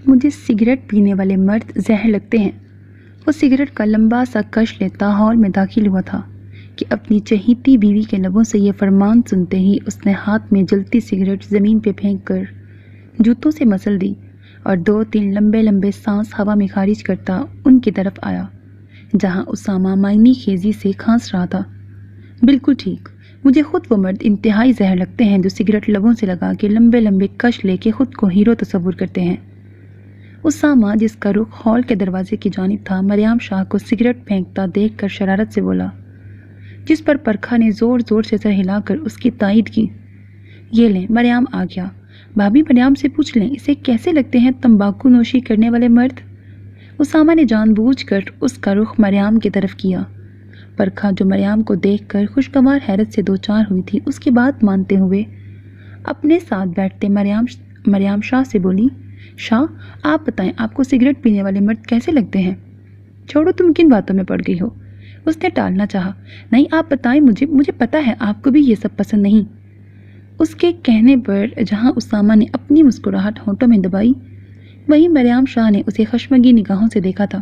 مجھے سگریٹ پینے والے مرد زہر لگتے ہیں۔ وہ سگریٹ کا لمبا سا کش لیتا ہال میں داخل ہوا تھا کہ اپنی چہیتی بیوی کے لبوں سے یہ فرمان سنتے ہی اس نے ہاتھ میں جلتی سگریٹ زمین پہ پھینک کر جوتوں سے مسل دی اور 2-3 لمبے لمبے سانس ہوا میں خارج کرتا ان کی طرف آیا جہاں اسامہ معنی خیزی سے کھانس رہا تھا۔ بالکل ٹھیک، مجھے خود وہ مرد انتہائی زہر لگتے ہیں جو سگریٹ لبوں سے لگا کے لمبے لمبے کش لے کے خود کو ہیرو تصور کرتے ہیں۔ اسامہ جس کا رخ ہال کے دروازے کی جانب تھا مریم شاہ کو سگریٹ پھینکتا دیکھ کر شرارت سے بولا، جس پر پرکھا نے زور زور سے سر ہلا کر اس کی تائید کی۔ یہ لیں، مریم آ گیا۔ بھابھی مریم سے پوچھ لیں اسے کیسے لگتے ہیں تمباکو نوشی کرنے والے مرد۔ اسامہ نے جان بوجھ کر اس کا رخ مریم کی طرف کیا۔ پرکھا جو مریم کو دیکھ کر خوشگوار حیرت سے دوچار ہوئی تھی اس کی بات مانتے ہوئے اپنے ساتھ بیٹھتے مریم شاہ سے بولی، شاہ آپ بتائیں آپ کو سگریٹ پینے والے مرد کیسے لگتے ہیں؟ چھوڑو تم کن باتوں میں پڑ گئی ہو، اس نے ٹالنا چاہا۔ نہیں آپ بتائیں، مجھے پتا ہے آپ کو بھی یہ سب پسند نہیں۔ اس کے کہنے پر جہاں اسامہ نے اپنی مسکراہٹ ہونٹوں میں دبائی وہیں مریم شاہ نے اسے خشمگی نگاہوں سے دیکھا تھا۔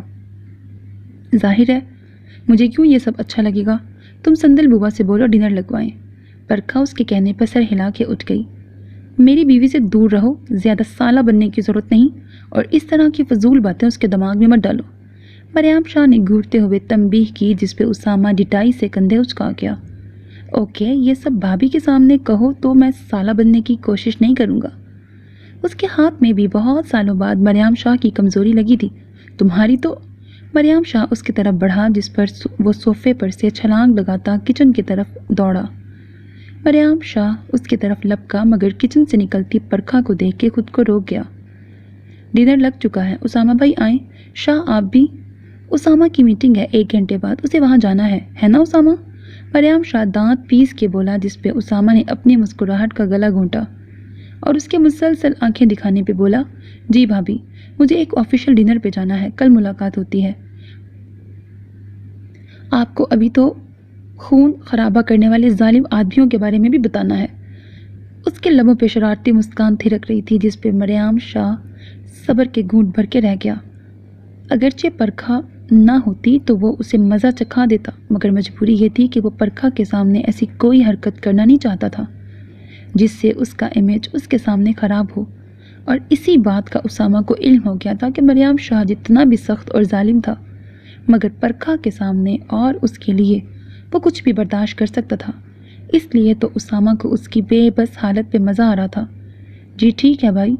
ظاہر ہے مجھے کیوں یہ سب اچھا لگے گا، تم سندل بوبا سے بولو ڈنر لگوائیں۔ پرکھا اس کے کہنے پر سر ہلا کے اٹھ گئی۔ میری بیوی سے دور رہو، زیادہ سالہ بننے کی ضرورت نہیں اور اس طرح کی فضول باتیں اس کے دماغ میں مت ڈالو، مریم شاہ نے گھورتے ہوئے تنبیہ کی جس پہ اسامہ ڈٹائی سے کندھے اچکا گیا۔ اوکے، یہ سب بھابھی کے سامنے کہو تو میں سالہ بننے کی کوشش نہیں کروں گا۔ اس کے ہاتھ میں بھی بہت سالوں بعد مریم شاہ کی کمزوری لگی تھی۔ تمہاری تو مریم شاہ اس کی طرف بڑھا جس پر وہ صوفے پر سے چھلانگ لگاتا کچن کی طرف دوڑا۔ مریم شاہ اس کی طرف لپکا مگر کچن سے نکلتی پرکھا کو دیکھ کے خود کو روک گیا۔ ڈنر لگ چکا ہے، اسامہ بھائی آئیں۔ شاہ آپ بھی؟ اسامہ کی میٹنگ ہے 1 گھنٹے بعد، اسے وہاں جانا ہے نا اسامہ؟ مریم شاہ دانت پیس کے بولا جس پہ اسامہ نے اپنی مسکراہٹ کا گلا گھونٹا اور اس کے مسلسل آنکھیں دکھانے پہ بولا، جی بھابھی مجھے ایک آفیشیل ڈنر پہ جانا ہے، کل ملاقات ہوتی ہے۔ آپ کو ابھی تو خون خرابہ کرنے والے ظالم آدمیوں کے بارے میں بھی بتانا ہے۔ اس کے لبوں پہ شرارتی مسکان تھرک رہی تھی جس پہ مریم شاہ صبر کے گھونٹ بھر کے رہ گیا۔ اگرچہ پرکھا نہ ہوتی تو وہ اسے مزہ چکھا دیتا مگر مجبوری یہ تھی کہ وہ پرکھا کے سامنے ایسی کوئی حرکت کرنا نہیں چاہتا تھا جس سے اس کا امیج اس کے سامنے خراب ہو، اور اسی بات کا اسامہ کو علم ہو گیا تھا کہ مریم شاہ جتنا بھی سخت اور ظالم تھا مگر پرکھا کے سامنے اور اس کے لیے وہ کچھ بھی برداشت کر سکتا تھا۔ اس لیے تو اسامہ کو اس کی بے بس حالت پہ مزہ آ رہا تھا۔ جی ٹھیک ہے بھائی،